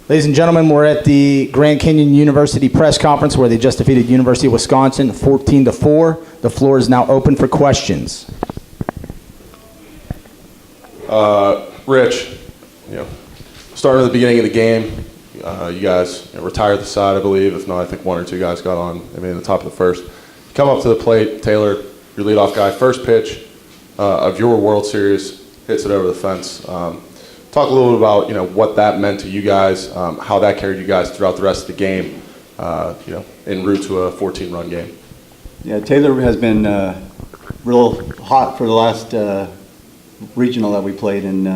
Ladies and gentlemen, we're at the Grand Canyon University press conference where they just defeated University of Wisconsin 14-4. The floor is now open for questions. Rich, starting at the beginning of the game, you guys retired the side, I believe. If not, I think one or two guys got on, maybe in the top of the first. Come up to the plate, Taylor, your leadoff guy, first pitch of your World Series, hits it over the fence. Talk a little bit about what that meant to you guys, how that carried you guys throughout the rest of the game, en route to a 14-run game. Yeah, Taylor has been real hot for the last regional that we played, and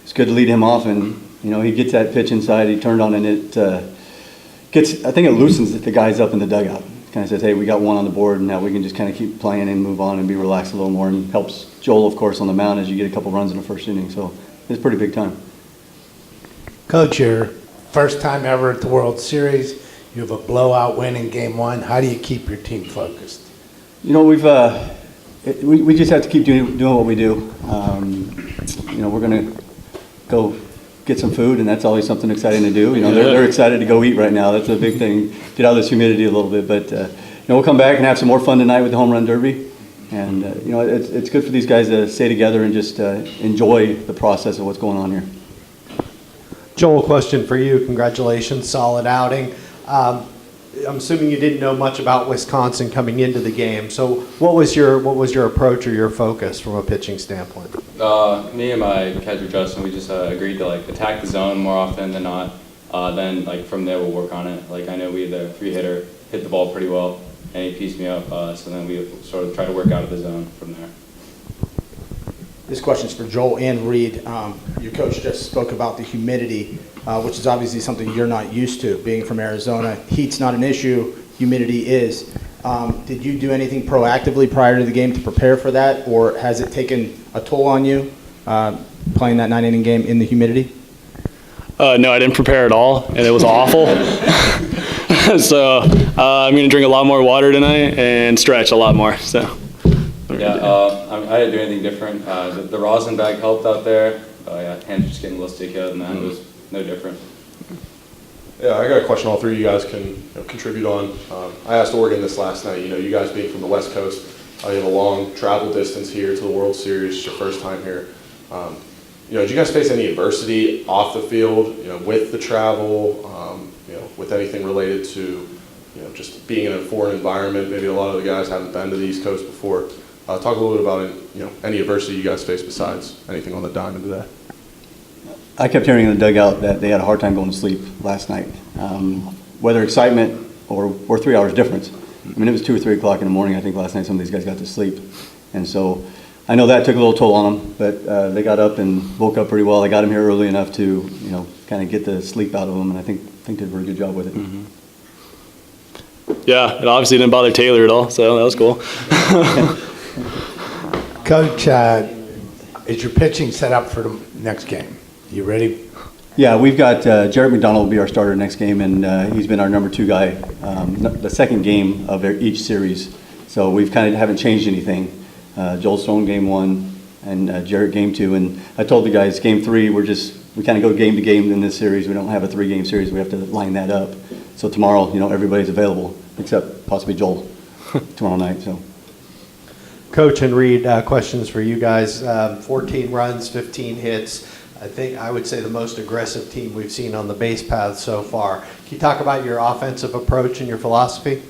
it's good to lead him off. And he gets that pitch inside, he turned on, and it I think it loosens the guys up in the dugout. Kind of says, hey, we got one on the board, and now we can just kind of keep playing and move on and be relaxed a little more, and helps Joel, of course, on the mound as you get a couple runs in the first inning. So it's pretty big time. Coach, your first time ever at the World Series. You have a blowout win in Game 1. How do you keep your team focused? We just have to keep doing what we do. We're going to go get some food, and that's always something exciting to do. They're excited to go eat right now. That's a big thing. Get out of this humidity a little bit, but we'll come back and have some more fun tonight with the home run derby. And it's good for these guys to stay together and just enjoy the process of what's going on here. Joel, question for you. Congratulations, solid outing. I'm assuming you didn't know much about Wisconsin coming into the game. So what was your approach or your focus from a pitching standpoint? Me and my catcher Justin, we just agreed to attack the zone more often than not. Then from there we'll work on it. I know we had a 3-hitter, hit the ball pretty well, and he pieced me up. So then we sort of try to work out of the zone from there. This question is for Joel and Reed. Your coach just spoke about the humidity, which is obviously something you're not used to, being from Arizona. Heat's not an issue, humidity is. Did you do anything proactively prior to the game to prepare for that, or has it taken a toll on you playing that 9-inning game in the humidity? No, I didn't prepare at all, and it was awful. So I'm going to drink a lot more water tonight and stretch a lot more. So. Yeah, I didn't do anything different. The rosin bag helped out there. Hands were just getting a little sticky other than that. It was no different. Yeah, I got a question all three of you guys can contribute on. I asked Oregon this last night. You guys being from the West Coast, you have a long travel distance here to the World Series. It's your first time here. Did you guys face any adversity off the field, with the travel, with anything related to, just being in a foreign environment? Maybe a lot of the guys haven't been to the East Coast before. Talk a little bit about any adversity you guys faced besides anything on the diamond today. I kept hearing in the dugout that they had a hard time going to sleep last night. Whether excitement or 3 hours difference. I mean, it was 2 or 3 o'clock in the morning, I think, last night some of these guys got to sleep. And so I know that took a little toll on them, but they got up and woke up pretty well. I got them here early enough to, kind of get the sleep out of them, and I think did a very good job with it. Mm-hmm. Yeah, it obviously didn't bother Taylor at all, so that was cool. Coach, is your pitching set up for the next game? You ready? Yeah, we've got Jarrett McDonald will be our starter next game, and he's been our number 2 guy the second game of each series. So we've kind of haven't changed anything. Joel's thrown game 1 and Jarrett game 2, and I told the guys game 3 we kind of go game to game in this series. We don't have a 3-game series. We have to line that up. So tomorrow, everybody's available except possibly Joel tomorrow night. So. Coach and Reed, questions for you guys. 14 runs, 15 hits. I would say the most aggressive team we've seen on the base path so far. Can you talk about your offensive approach and your philosophy?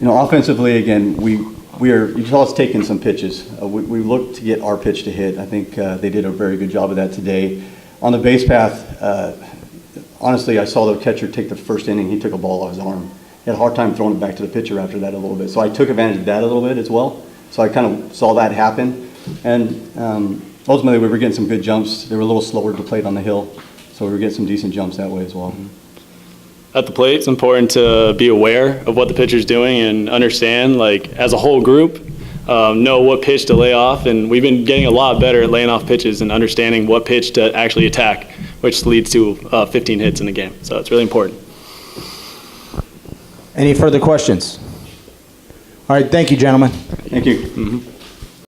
Offensively, again, you saw us taking some pitches. We looked to get our pitch to hit. I think they did a very good job of that today. On the base path, honestly, I saw the catcher take the first inning. He took a ball off his arm. He had a hard time throwing it back to the pitcher after that a little bit. So I took advantage of that a little bit as well. So I kind of saw that happen. And ultimately, we were getting some good jumps. They were a little slower to the plate on the hill. So we were getting some decent jumps that way as well. At the plate, it's important to be aware of what the pitcher's doing and understand, as a whole group, know what pitch to lay off. And we've been getting a lot better at laying off pitches and understanding what pitch to actually attack, which leads to 15 hits in the game. So it's really important. Any further questions? All right, thank you, gentlemen. Thank you. Mm-hmm.